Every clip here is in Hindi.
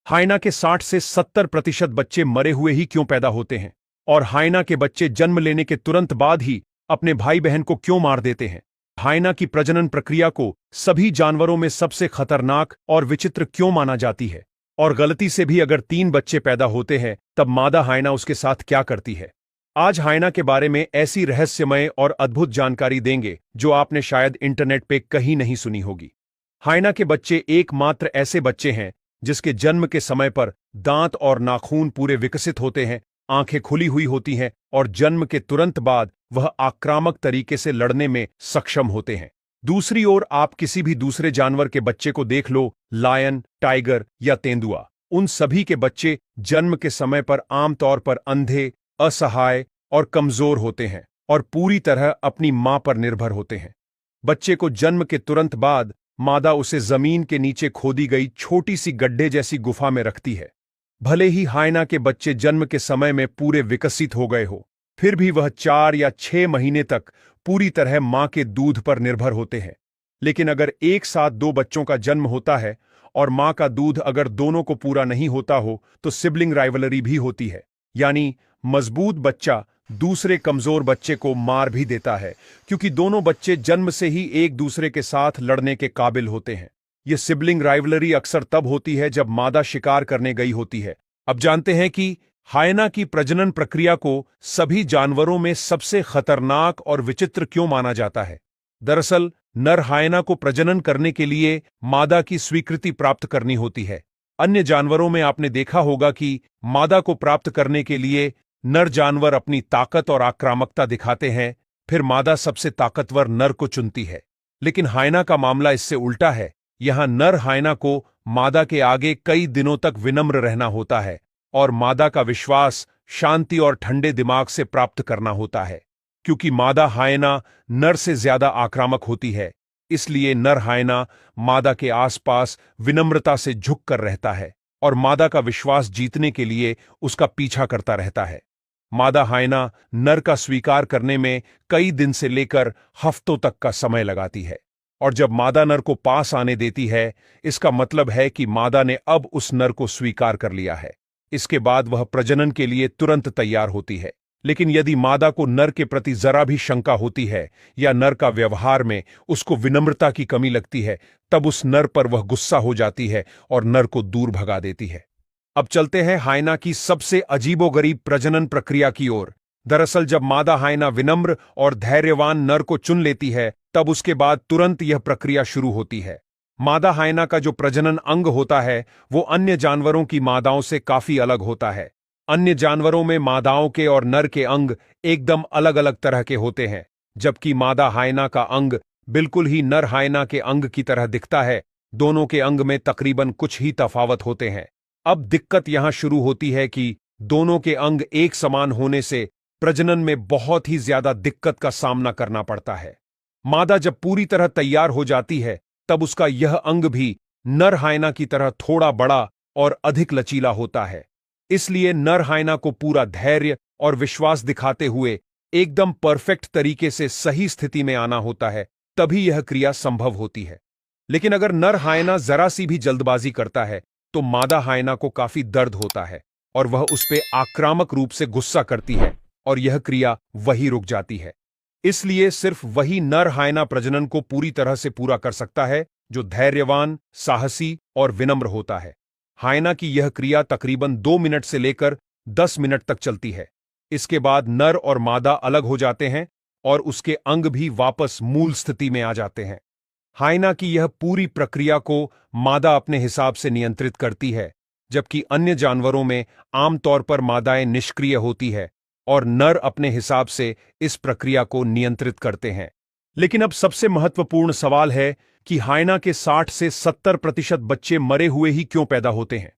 हाइना के 60 से 70% बच्चे मरे हुए ही क्यों पैदा होते हैं? और हाइना के बच्चे जन्म लेने के तुरंत बाद ही अपने भाई बहन को क्यों मार देते हैं? हाइना की प्रजनन प्रक्रिया को सभी जानवरों में सबसे खतरनाक और विचित्र क्यों माना जाती है? और गलती से भी अगर 3 बच्चे पैदा होते हैं तब मादा हाइना उसके साथ क्या करती है? आज हाइना के बारे में ऐसी रहस्यमय और अद्भुत जानकारी देंगे जो आपने शायद इंटरनेट पे कहीं नहीं सुनी होगी। हाइना के बच्चे एकमात्र ऐसे बच्चे हैं जिसके जन्म के समय पर दांत और नाखून पूरे विकसित होते हैं, आंखें खुली हुई होती हैं और जन्म के तुरंत बाद वह आक्रामक तरीके से लड़ने में सक्षम होते हैं। दूसरी ओर आप किसी भी दूसरे जानवर के बच्चे को देख लो, लायन, टाइगर या तेंदुआ, उन सभी के बच्चे जन्म के समय पर आमतौर पर अंधे, असहाय और कमजोर होते हैं और पूरी तरह अपनी मां पर निर्भर होते हैं। बच्चे को जन्म के तुरंत बाद मादा उसे जमीन के नीचे खोदी गई छोटी सी गड्ढे जैसी गुफा में रखती है। भले ही हाइना के बच्चे जन्म के समय में पूरे विकसित हो गए हो, फिर भी वह 4 या 6 महीने तक पूरी तरह मां के दूध पर निर्भर होते हैं। लेकिन अगर एक साथ 2 बच्चों का जन्म होता है और मां का दूध अगर दोनों को पूरा नहीं होता हो तो सिबलिंग राइवलरी भी होती है, यानी मजबूत बच्चा दूसरे कमजोर बच्चे को मार भी देता है, क्योंकि दोनों बच्चे जन्म से ही एक दूसरे के साथ लड़ने के काबिल होते हैं। यह सिबलिंग राइवलरी अक्सर तब होती है जब मादा शिकार करने गई होती है। अब जानते हैं कि हाइना की प्रजनन प्रक्रिया को सभी जानवरों में सबसे खतरनाक और विचित्र क्यों माना जाता है। दरअसल नर हाइना को प्रजनन करने के लिए मादा की स्वीकृति प्राप्त करनी होती है। अन्य जानवरों में आपने देखा होगा कि मादा को प्राप्त करने के लिए नर जानवर अपनी ताकत और आक्रामकता दिखाते हैं, फिर मादा सबसे ताकतवर नर को चुनती है। लेकिन हाइना का मामला इससे उल्टा है। यहां नर हाइना को मादा के आगे कई दिनों तक विनम्र रहना होता है और मादा का विश्वास शांति और ठंडे दिमाग से प्राप्त करना होता है। क्योंकि मादा हाइना नर से ज्यादा आक्रामक होती है, इसलिए नर हाइना मादा के आसपास विनम्रता से झुक कर रहता है और मादा का विश्वास जीतने के लिए उसका पीछा करता रहता है। मादा हाइना नर का स्वीकार करने में कई दिन से लेकर हफ्तों तक का समय लगाती है, और जब मादा नर को पास आने देती है, इसका मतलब है कि मादा ने अब उस नर को स्वीकार कर लिया है। इसके बाद वह प्रजनन के लिए तुरंत तैयार होती है। लेकिन यदि मादा को नर के प्रति जरा भी शंका होती है या नर का व्यवहार में उसको विनम्रता की कमी लगती है, तब उस नर पर वह गुस्सा हो जाती है और नर को दूर भगा देती है। अब चलते हैं हाइना की सबसे अजीबोगरीब प्रजनन प्रक्रिया की ओर। दरअसल जब मादा हाइना विनम्र और धैर्यवान नर को चुन लेती है, तब उसके बाद तुरंत यह प्रक्रिया शुरू होती है। मादा हाइना का जो प्रजनन अंग होता है वो अन्य जानवरों की मादाओं से काफी अलग होता है। अन्य जानवरों में मादाओं के और नर के अंग एकदम अलग अलग तरह के होते हैं, जबकि मादा हाइना का अंग बिल्कुल ही नर हाइना के अंग की तरह दिखता है। दोनों के अंग में तकरीबन कुछ ही तफावत होते हैं। अब दिक्कत यहां शुरू होती है कि दोनों के अंग एक समान होने से प्रजनन में बहुत ही ज्यादा दिक्कत का सामना करना पड़ता है। मादा जब पूरी तरह तैयार हो जाती है, तब उसका यह अंग भी नर हाइना की तरह थोड़ा बड़ा और अधिक लचीला होता है। इसलिए नर हाइना को पूरा धैर्य और विश्वास दिखाते हुए एकदम परफेक्ट तरीके से सही स्थिति में आना होता है, तभी यह क्रिया संभव होती है। लेकिन अगर नर हाइना जरा सी भी जल्दबाजी करता है तो मादा हाइना को काफी दर्द होता है और वह उस पे आक्रामक रूप से गुस्सा करती है और यह क्रिया वही रुक जाती है। इसलिए सिर्फ वही नर हाइना प्रजनन को पूरी तरह से पूरा कर सकता है जो धैर्यवान, साहसी और विनम्र होता है। हाइना की यह क्रिया तकरीबन 2 मिनट से लेकर 10 मिनट तक चलती है। इसके बाद नर और मादा अलग हो जाते हैं और उसके अंग भी वापस मूल स्थिति में आ जाते हैं। हाइना की यह पूरी प्रक्रिया को मादा अपने हिसाब से नियंत्रित करती है, जबकि अन्य जानवरों में आमतौर पर मादाएं निष्क्रिय होती है और नर अपने हिसाब से इस प्रक्रिया को नियंत्रित करते हैं। लेकिन अब सबसे महत्वपूर्ण सवाल है कि हाइना के 60 से 70% बच्चे मरे हुए ही क्यों पैदा होते हैं।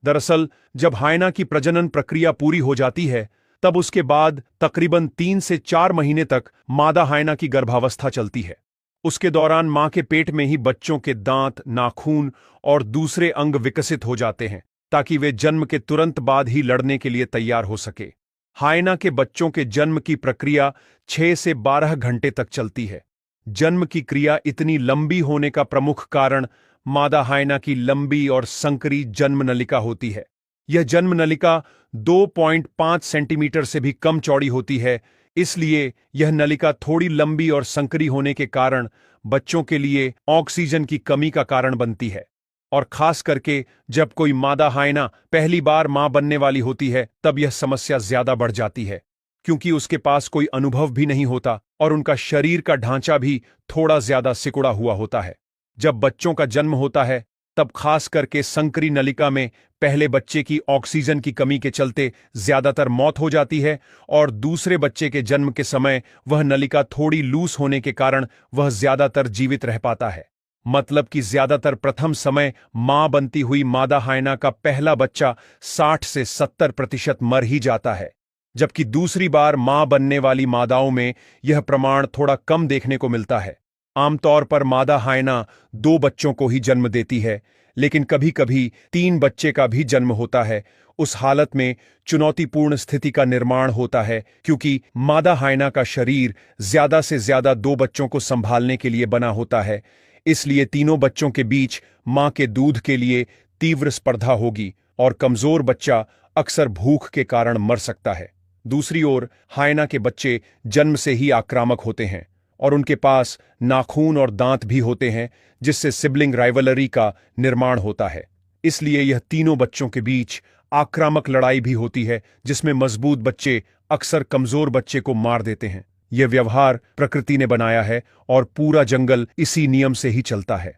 दरअसल जब हाइना की प्रजनन प्रक्रिया पूरी हो जाती है, तब उसके बाद तकरीबन 3 से 4 महीने तक मादा हाइना की गर्भावस्था चलती है। उसके दौरान मां के पेट में ही बच्चों के दांत, नाखून और दूसरे अंग विकसित हो जाते हैं, ताकि वे जन्म के तुरंत बाद ही लड़ने के लिए तैयार हो सके। हाइना के बच्चों के जन्म की प्रक्रिया 6 से 12 घंटे तक चलती है। जन्म की क्रिया इतनी लंबी होने का प्रमुख कारण मादा हाइना की लंबी और संकरी जन्म नलिका होती है। यह जन्म नलिका 2.5 सेंटीमीटर से भी कम चौड़ी होती है, इसलिए यह नलिका थोड़ी लंबी और संकरी होने के कारण बच्चों के लिए ऑक्सीजन की कमी का कारण बनती है। और खास करके जब कोई मादा हाइना पहली बार मां बनने वाली होती है, तब यह समस्या ज्यादा बढ़ जाती है, क्योंकि उसके पास कोई अनुभव भी नहीं होता और उनका शरीर का ढांचा भी थोड़ा ज्यादा सिकुड़ा हुआ होता है। जब बच्चों का जन्म होता है, तब खास करके संकरी नलिका में पहले बच्चे की ऑक्सीजन की कमी के चलते ज्यादातर मौत हो जाती है और दूसरे बच्चे के जन्म के समय वह नलिका थोड़ी लूस होने के कारण वह ज्यादातर जीवित रह पाता है। मतलब कि ज्यादातर प्रथम समय मां बनती हुई मादा हाइना का पहला बच्चा 60 से 70% मर ही जाता है, जबकि दूसरी बार मां बनने वाली मादाओं में यह प्रमाण थोड़ा कम देखने को मिलता है। आमतौर पर मादा हाइना 2 बच्चों को ही जन्म देती है, लेकिन कभी कभी 3 बच्चे का भी जन्म होता है। उस हालत में चुनौतीपूर्ण स्थिति का निर्माण होता है, क्योंकि मादा हाइना का शरीर ज्यादा से ज्यादा 2 बच्चों को संभालने के लिए बना होता है। इसलिए तीनों बच्चों के बीच मां के दूध के लिए तीव्र स्पर्धा होगी और कमजोर बच्चा अक्सर भूख के कारण मर सकता है। दूसरी ओर हाइना के बच्चे जन्म से ही आक्रामक होते हैं और उनके पास नाखून और दांत भी होते हैं, जिससे सिबलिंग राइवलरी का निर्माण होता है। इसलिए यह तीनों बच्चों के बीच आक्रामक लड़ाई भी होती है, जिसमें मजबूत बच्चे अक्सर कमजोर बच्चे को मार देते हैं। यह व्यवहार प्रकृति ने बनाया है और पूरा जंगल इसी नियम से ही चलता है।